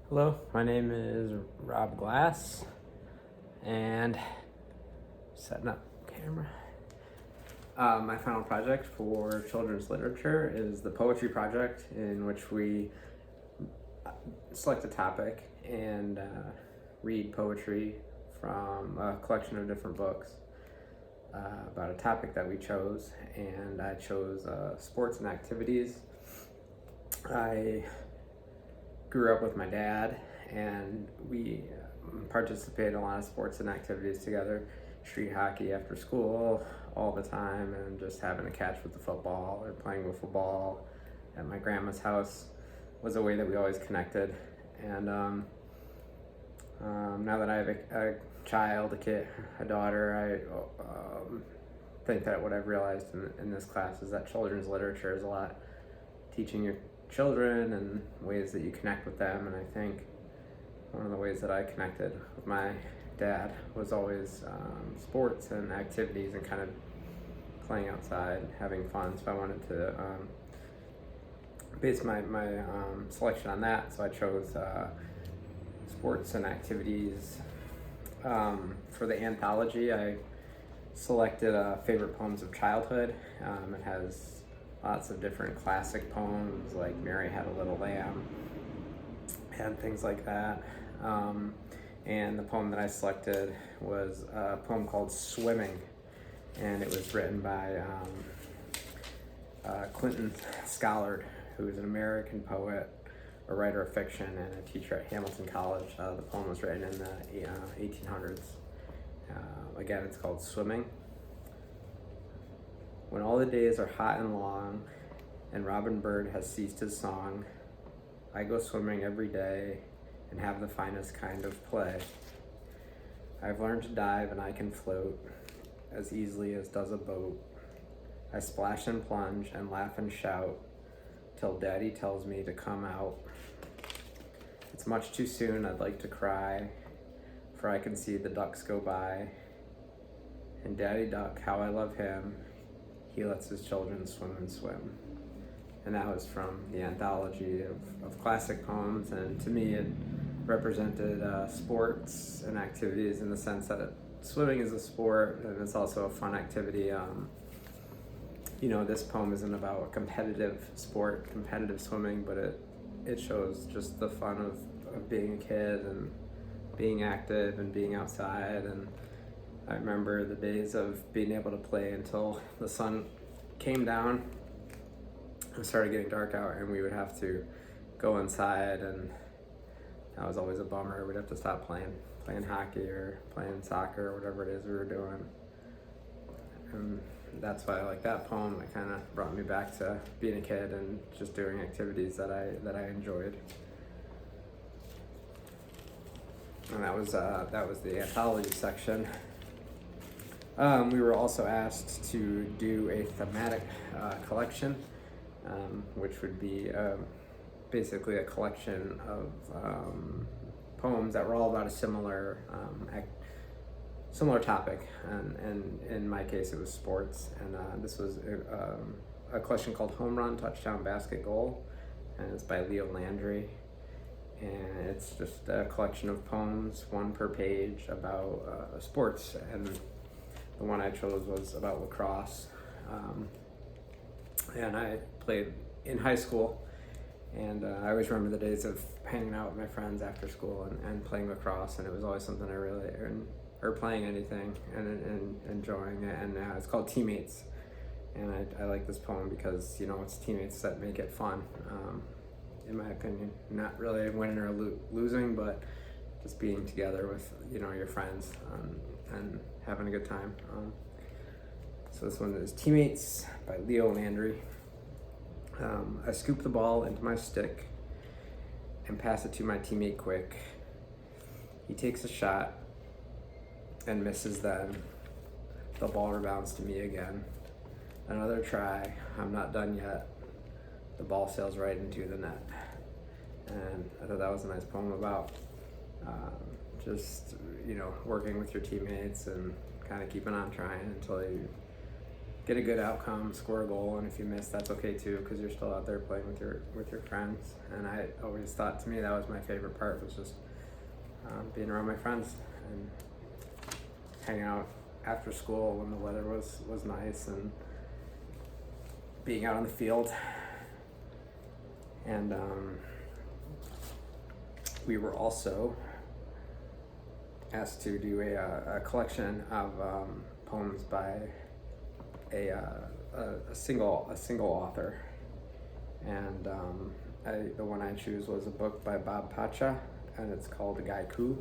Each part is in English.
Hello, my name is Rob Glass, and setting up camera. My final project for children's literature is the poetry project, in which we select a topic and read poetry from a collection of different books about a topic that we chose. And I chose sports and activities. I grew up with my dad, and we participated in a lot of sports and activities together. Street hockey after school all the time, and just having a catch with the football or playing with football at my grandma's house was a way that we always connected. And now that I have a child, a kid, a daughter, I think that what I've realized in this class is that children's literature is a lot teaching your children and ways that you connect with them. And I think one of the ways that I connected with my dad was always sports and activities and kind of playing outside, having fun. So I wanted to base my selection on that. So I chose sports and activities. For the anthology, I selected favorite poems of childhood. It has lots of different classic poems like Mary Had a Little Lamb and things like that. And the poem that I selected was a poem called Swimming, and it was written by Clinton Scollard, who is an American poet, a writer of fiction, and a teacher at Hamilton College. The poem was written in the 1800s. Again, it's called Swimming. When all the days are hot and long, and robin bird has ceased his song, I go swimming every day and have the finest kind of play. I've learned to dive and I can float as easily as does a boat. I splash and plunge and laugh and shout till daddy tells me to come out. It's much too soon, I'd like to cry, for I can see the ducks go by. And Daddy Duck, how I love him, he lets his children swim and swim. And that was from the anthology of classic poems, and to me it represented sports and activities in the sense that swimming is a sport and it's also a fun activity. This poem isn't about a competitive sport, competitive swimming, but it shows just the fun of being a kid and being active and being outside. And I remember the days of being able to play until the sun came down and started getting dark out, and we would have to go inside, and that was always a bummer. We'd have to stop playing hockey or playing soccer or whatever it is we were doing. And that's why I like that poem. It kind of brought me back to being a kid and just doing activities that I enjoyed. And that was the anthology section. We were also asked to do a thematic collection, which would be basically a collection of poems that were all about a similar topic. And in my case, it was sports. And this was a collection called Home Run, Touchdown, Basket, Goal, and it's by Leo Landry. And it's just a collection of poems, one per page, about sports. And the one I chose was about lacrosse. And I played in high school, and I always remember the days of hanging out with my friends after school and playing lacrosse, and it was always something I really, or playing anything and enjoying it. And it's called Teammates, and I like this poem because, it's teammates that make it fun, in my opinion. Not really winning or losing, but just being together with, your friends and having a good time. So this one is Teammates by Leo Landry. I scoop the ball into my stick and pass it to my teammate quick. He takes a shot and misses then. The ball rebounds to me again. Another try, I'm not done yet. The ball sails right into the net. And I thought that was a nice poem about just, working with your teammates and kind of keeping on trying until you get a good outcome, score a goal, and if you miss, that's okay too, because you're still out there playing with your friends. And I always thought, to me, that was my favorite part, was just being around my friends and hanging out after school when the weather was nice, and being out on the field. And we were also asked to do a collection of poems by a single author, and the one I choose was a book by Bob Pacha, and it's called Gaiku,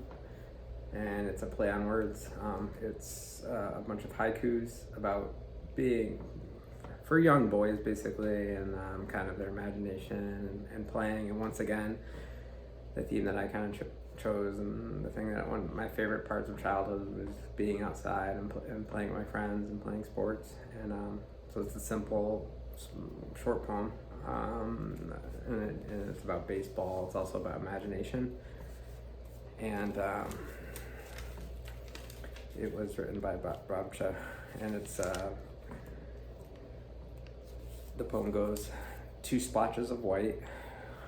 and it's a play on words. It's a bunch of haikus about being, for young boys basically, and kind of their imagination and playing. And once again, the theme that I kind of chose, and the thing that one of my favorite parts of childhood was being outside and playing with my friends and playing sports. And so it's a simple, short poem, and it's about baseball. It's also about imagination, and it was written by Bob Cha, and it's the poem goes: 2 splotches of white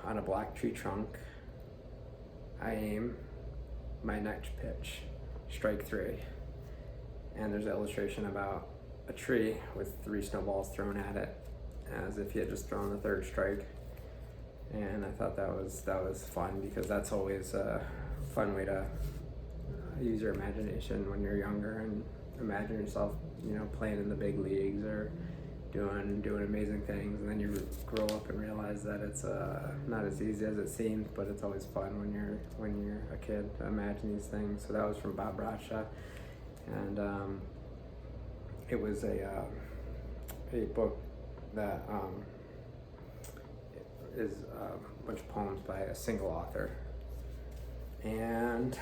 on a black tree trunk. I aim my next pitch, strike 3. And there's an illustration about a tree with 3 snowballs thrown at it, as if he had just thrown the 3rd strike. And I thought that was fun, because that's always a fun way to use your imagination when you're younger, and imagine yourself, playing in the big leagues or doing amazing things. And then you grow up and realize that it's not as easy as it seems, but it's always fun when you're a kid to imagine these things. So that was from Bob Bradshaw, and it was a book that is a bunch of poems by a single author. And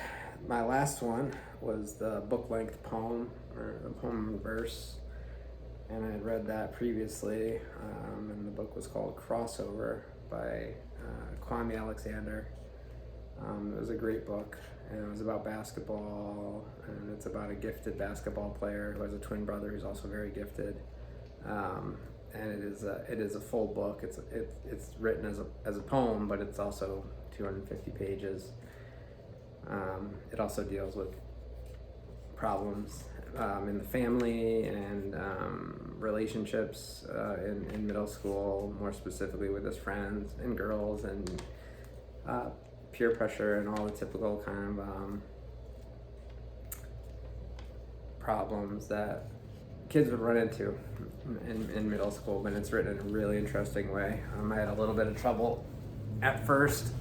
my last one was the book-length poem, or the poem in verse, and I had read that previously, and the book was called Crossover by Kwame Alexander. It was a great book, and it was about basketball, and it's about a gifted basketball player who has a twin brother who's also very gifted. And it is a full book. It's written as a poem, but it's also 250 pages. It also deals with problems in the family and relationships in middle school, more specifically with his friends and girls, and peer pressure and all the typical kind of problems that kids would run into in middle school. But it's written in a really interesting way. I had a little bit of trouble at first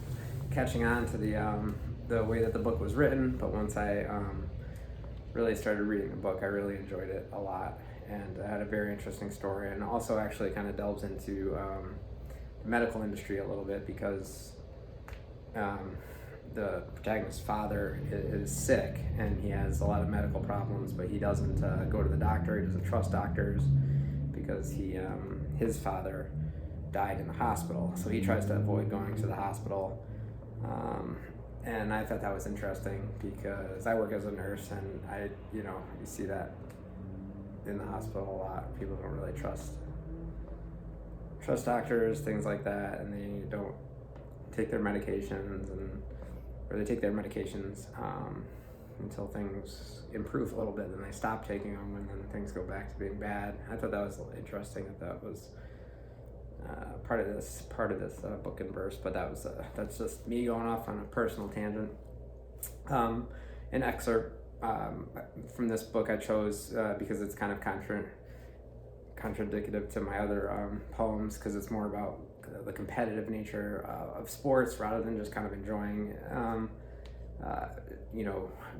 catching on to the way that the book was written, but once I really started reading the book, I really enjoyed it a lot, and it had a very interesting story, and also actually kind of delves into the medical industry a little bit, because the protagonist's father is sick, and he has a lot of medical problems, but he doesn't go to the doctor. He doesn't trust doctors, because his father died in the hospital, so he tries to avoid going to the hospital. And I thought that was interesting, because I work as a nurse, and you see that in the hospital a lot. People don't really trust doctors, things like that, and they don't take their medications, or they take their medications until things improve a little bit, and they stop taking them, and then things go back to being bad. I thought that was interesting, that was part of this book in verse, but that's just me going off on a personal tangent. An excerpt from this book I chose because it's kind of contradictory to my other poems, because it's more about the competitive nature of sports rather than just kind of enjoying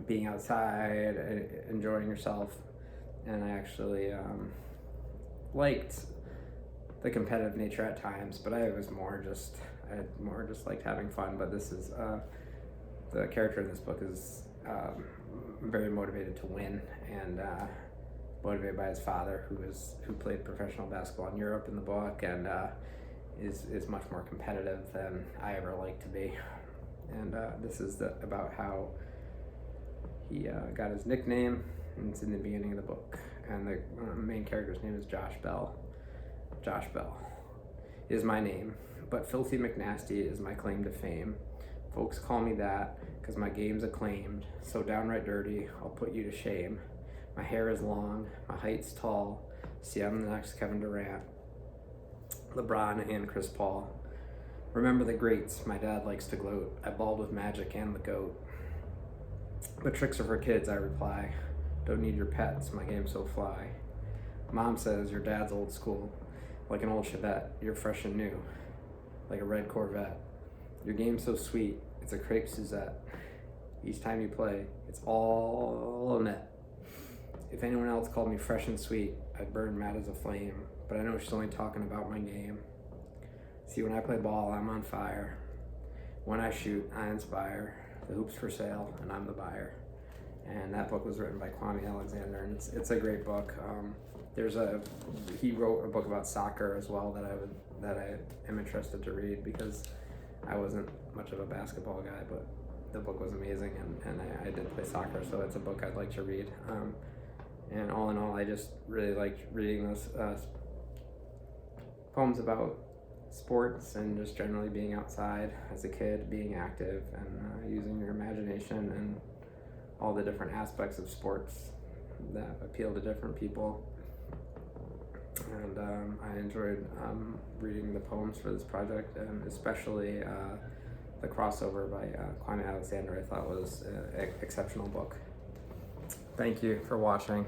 being outside, enjoying yourself. And I actually liked the competitive nature at times, but I more just liked having fun. But this is the character in this book is very motivated to win, and motivated by his father, who played professional basketball in Europe in the book, and is much more competitive than I ever like to be. And this is about how he got his nickname, and it's in the beginning of the book. and the main character's name is Josh Bell. Josh Bell is my name, but Filthy McNasty is my claim to fame. Folks call me that because my game's acclaimed, so downright dirty, I'll put you to shame. My hair is long, my height's tall, see I'm the next Kevin Durant, LeBron, and Chris Paul. Remember the greats, my dad likes to gloat, I balled with Magic and the GOAT. But tricks are for kids, I reply, don't need your pets, my game's so fly. Mom says your dad's old school, like an old Chevette, you're fresh and new, like a red Corvette. Your game's so sweet, it's a crepe Suzette. Each time you play, it's all a net. If anyone else called me fresh and sweet, I'd burn mad as a flame, but I know she's only talking about my game. See, when I play ball, I'm on fire. When I shoot, I inspire. The hoop's for sale, and I'm the buyer. And that book was written by Kwame Alexander, and it's a great book. He wrote a book about soccer as well that I am interested to read, because I wasn't much of a basketball guy, but the book was amazing, and I did play soccer, so it's a book I'd like to read. And all in all, I just really liked reading those poems about sports and just generally being outside as a kid, being active, and using your imagination and all the different aspects of sports that appeal to different people. And I enjoyed reading the poems for this project, and especially the crossover by Kwame Alexander I thought was an exceptional book. Thank you for watching.